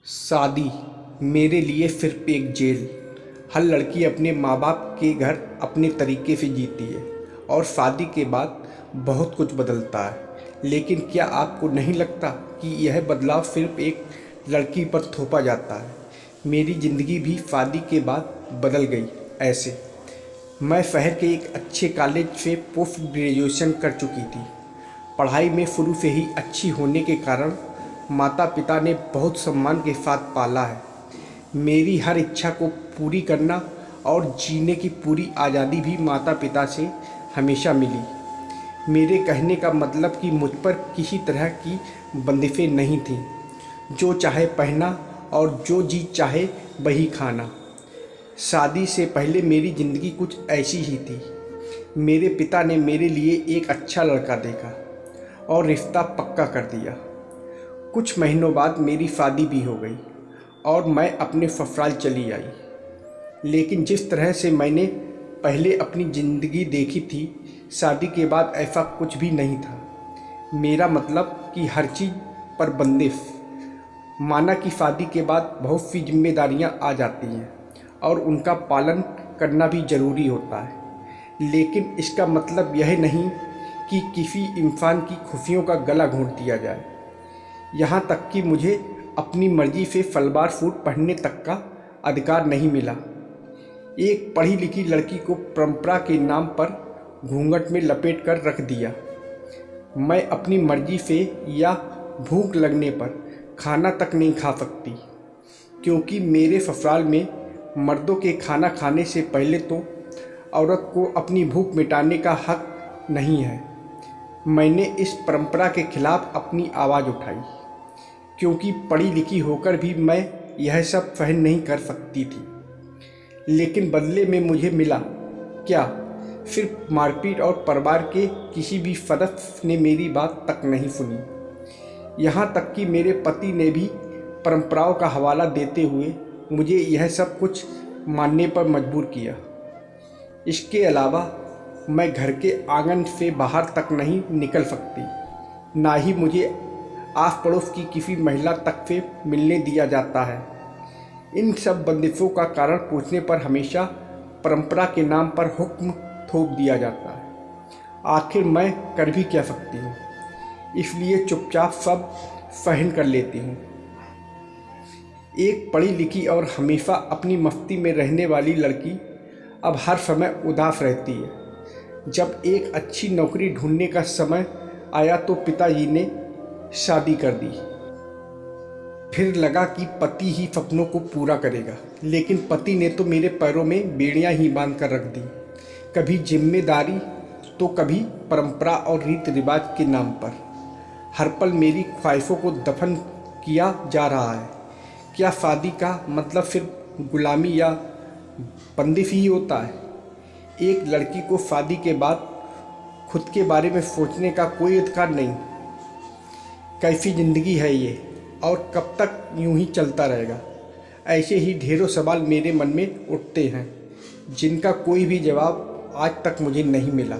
शादी मेरे लिए सिर्फ एक जेल। हर लड़की अपने माँ बाप के घर अपने तरीके से जीती है और शादी के बाद बहुत कुछ बदलता है। लेकिन क्या आपको नहीं लगता कि यह बदलाव सिर्फ एक लड़की पर थोपा जाता है? मेरी ज़िंदगी भी शादी के बाद बदल गई ऐसे। मैं शहर के एक अच्छे कॉलेज से पोस्ट ग्रेजुएशन कर चुकी थी। पढ़ाई में शुरू से ही अच्छी होने के कारण माता पिता ने बहुत सम्मान के साथ पाला है। मेरी हर इच्छा को पूरी करना और जीने की पूरी आज़ादी भी माता पिता से हमेशा मिली। मेरे कहने का मतलब कि मुझ पर किसी तरह की बंदिशें नहीं थीं। जो चाहे पहना और जो जी चाहे वही खाना। शादी से पहले मेरी ज़िंदगी कुछ ऐसी ही थी। मेरे पिता ने मेरे लिए एक अच्छा लड़का देखा और रिश्ता पक्का कर दिया। कुछ महीनों बाद मेरी शादी भी हो गई और मैं अपने ससुराल चली आई। लेकिन जिस तरह से मैंने पहले अपनी ज़िंदगी देखी थी, शादी के बाद ऐसा कुछ भी नहीं था। मेरा मतलब कि हर चीज़ पर बंदिश। माना कि शादी के बाद बहुत सी जिम्मेदारियां आ जाती हैं और उनका पालन करना भी ज़रूरी होता है। लेकिन इसका मतलब यह नहीं कि किसी इंसान की खुशियों का गला घोंट दिया जाए। यहाँ तक कि मुझे अपनी मर्जी से सलवार सूट पहनने तक का अधिकार नहीं मिला। एक पढ़ी लिखी लड़की को परंपरा के नाम पर घूंघट में लपेट कर रख दिया। मैं अपनी मर्जी से या भूख लगने पर खाना तक नहीं खा सकती, क्योंकि मेरे ससुराल में मर्दों के खाना खाने से पहले तो औरत को अपनी भूख मिटाने का हक नहीं है। मैंने इस परंपरा के खिलाफ अपनी आवाज़ उठाई, क्योंकि पढ़ी लिखी होकर भी मैं यह सब सहन नहीं कर सकती थी। लेकिन बदले में मुझे मिला क्या? सिर्फ मारपीट। और परिवार के किसी भी सदस्य ने मेरी बात तक नहीं सुनी। यहाँ तक कि मेरे पति ने भी परंपराओं का हवाला देते हुए मुझे यह सब कुछ मानने पर मजबूर किया। इसके अलावा मैं घर के आंगन से बाहर तक नहीं निकल सकती। ना ही मुझे आस पड़ोस की किसी महिला तक से मिलने दिया जाता है। इन सब बंदिशों का कारण पूछने पर हमेशा परंपरा के नाम पर हुक्म थोप दिया जाता है। आखिर मैं कर भी क्या सकती हूँ? इसलिए चुपचाप सब सहन कर लेती हूँ। एक पढ़ी लिखी और हमेशा अपनी मस्ती में रहने वाली लड़की अब हर समय उदास रहती है। जब एक अच्छी नौकरी ढूंढने का समय आया तो पिताजी ने शादी कर दी। फिर लगा कि पति ही सपनों को पूरा करेगा, लेकिन पति ने तो मेरे पैरों में बेड़ियां ही बांध कर रख दी। कभी जिम्मेदारी तो कभी परंपरा और रीति रिवाज के नाम पर हर पल मेरी ख्वाहिशों को दफन किया जा रहा है। क्या शादी का मतलब सिर्फ गुलामी या बंदिश ही होता है? एक लड़की को शादी के बाद खुद के बारे में सोचने का कोई अधिकार नहीं। कैसी ज़िंदगी है ये, और कब तक यूं ही चलता रहेगा? ऐसे ही ढेरों सवाल मेरे मन में उठते हैं, जिनका कोई भी जवाब आज तक मुझे नहीं मिला।